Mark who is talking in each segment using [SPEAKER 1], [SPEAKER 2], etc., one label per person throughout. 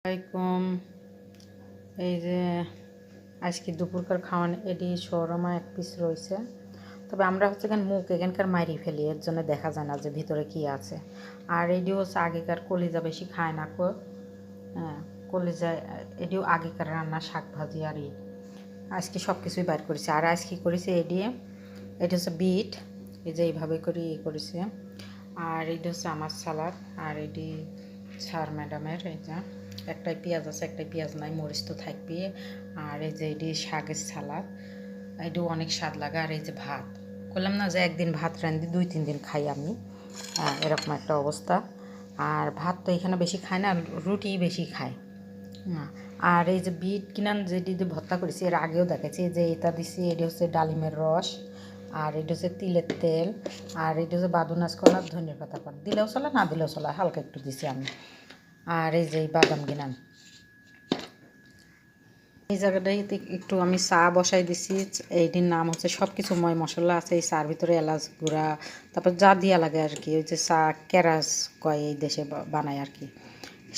[SPEAKER 1] আসসালামাইকুম। এই যে আজকে দুপুরকার খাওয়ান এটি শোরমা এক পিস রয়েছে। তবে আমরা হচ্ছে এখানকার মাইরি ফেলি, এর জন্য দেখা যায় না যে ভিতরে কি আছে। আর এটি হচ্ছে আগেকার কলিজা বেশি খায় না কো, হ্যাঁ কলিজা এটিও আগেকার রান্না, শাক ভাজি আর আজকে সব কিছুই বাইর করেছে। আর আজকে করেছে এটি হচ্ছে বিট, এই যে এইভাবে করে করেছে। আর এটি হচ্ছে আমার সালাদ, আর এটি স্যার ম্যাডামের এই যে একটাই পেঁয়াজ আছে, একটাই পেঁয়াজ নাই, মরিচ তো থাকবে। আর এই যে এটি শাকের সালাদ, এটিও অনেক স্বাদ লাগে। আর এই যে ভাত, বললাম না যে একদিন ভাত রান্ধি 2-3 দিন খাই আমি, এরকম একটা অবস্থা। আর ভাত তো এখানে বেশি খায় না, রুটি বেশি খায়। আর এই যে বিট কিনান যেটি ভর্তা করেছি, এর আগেও দেখেছি যে এটা দিছি, এটি হচ্ছে ডালিমের রস, আর এটা হচ্ছে তিলের তেল, আর এটা হচ্ছে বাদুনাস কলা, ধনিয়ার পাতা কলা, দিলেও চলে না দিলেও চলে, হালকা একটু দিছি আমি। আর এই যে বাদাম কিনান, এই জায়গাটায় একটু আমি চা বসাই দিছি। এইটির নাম হচ্ছে সব কিছু ময় মশলা আছে এই চার ভিতরে, এলাচ গুঁড়া, তারপর যা দিয়া লাগে আর কি, ওই যে চা কেরাস কয় এই দেশে বানায় আর কি,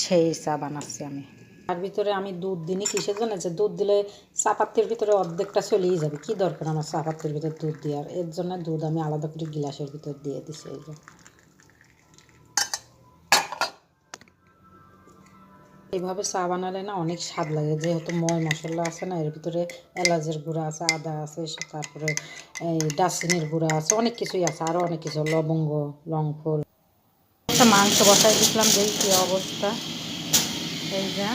[SPEAKER 1] সেই চা বানাচ্ছি আমি। তার ভিতরে আমি দুধ দিনই কিসের জন্য, যে দুধ দিলে চা পাত্রের ভিতরে অর্ধেকটা চলেই যাবে, কি দরকার আমার চা পাত্রের ভিতরে দুধ দেওয়ার, এর জন্য দুধ আমি আলাদা করে গিলাসের ভিতর দিয়ে দিছি। এই যে এইভাবে চা বানালে না অনেক স্বাদ লাগে, যেহেতু ময় মশলা আছে না, এর ভিতরে এলাচের গুঁড়া আছে, আদা আছে, তারপরে এই দারচিনির গুঁড়া আছে, অনেক কিছুই আছে, আরও অনেক কিছু, লবঙ্গ, লংফুল। একটা মাংস বসাই দিয়েছিলাম, দেখি কী অবস্থা। এই যে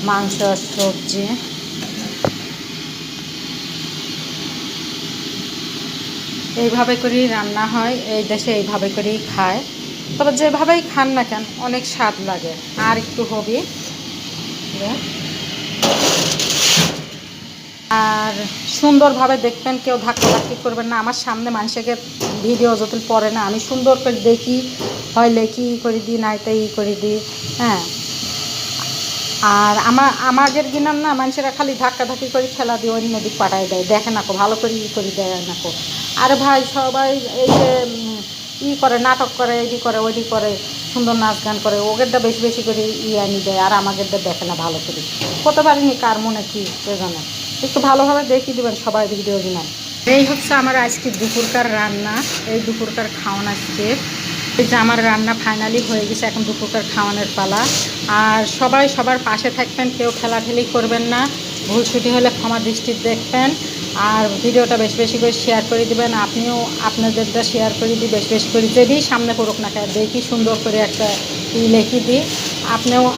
[SPEAKER 1] মাংস আর সবজি, এইভাবে করেই রান্না হয় এই দেশে, এইভাবে করেই খায়। তবে যেভাবেই খান না কেন অনেক স্বাদ লাগে। আর একটু হবে, আর সুন্দরভাবে দেখবেন, কেউ ধাক্কাধাক্কি করবেন না। আমার সামনে মানুষকে ভিডিও যতদিন পড়ে না, আমি সুন্দর করে দেখি, হয় লেখি করে দিই, নাইতে করে দিই, হ্যাঁ। আর আমাদের গিনার না মানুষেরা খালি ধাক্কাধাক্কি করে খেলা দিয়ে অন্য দিক পাঠায় দেয়, দেখে না কো ভালো করে করে দেয় না কো। আর ভাই সবাই এই যে করে, নাটক করে, এটি করে, ওইটি করে, সুন্দর নাচ গান করে, ওদেরটা বেশি বেশি করে আনি দেয়, আর আমাদেরটা দেখে না ভালো করে। করতে পারিনি, কার মনে কী কে জানে। একটু ভালোভাবে দেখিয়ে দেবেন সবাই ভিডিও কিনান। এই হচ্ছে আমার আজকে দুপুরকার রান্না, এই দুপুরকার খাওয়ান আজকে। এই যে আমার রান্না ফাইনালি হয়ে গেছে, এখন দুপুরকার খাওয়ানোর পালা। আর সবাই সবার পাশে থাকবেন, কেউ ঠেলাঠেলি করবেন না, ভুল ছুটি হলে ক্ষমা দৃষ্টিতে দেখবেন। আর ভিডিওটা বেশি বেশি করে শেয়ার করে দেবেন, আপনিও আপনাদেরটা শেয়ার করে দিই বেশি বেশি করে, যেটি সামনে পড়ুক না কেন দেখি সুন্দর করে একটা লিখে দিই, আপনিও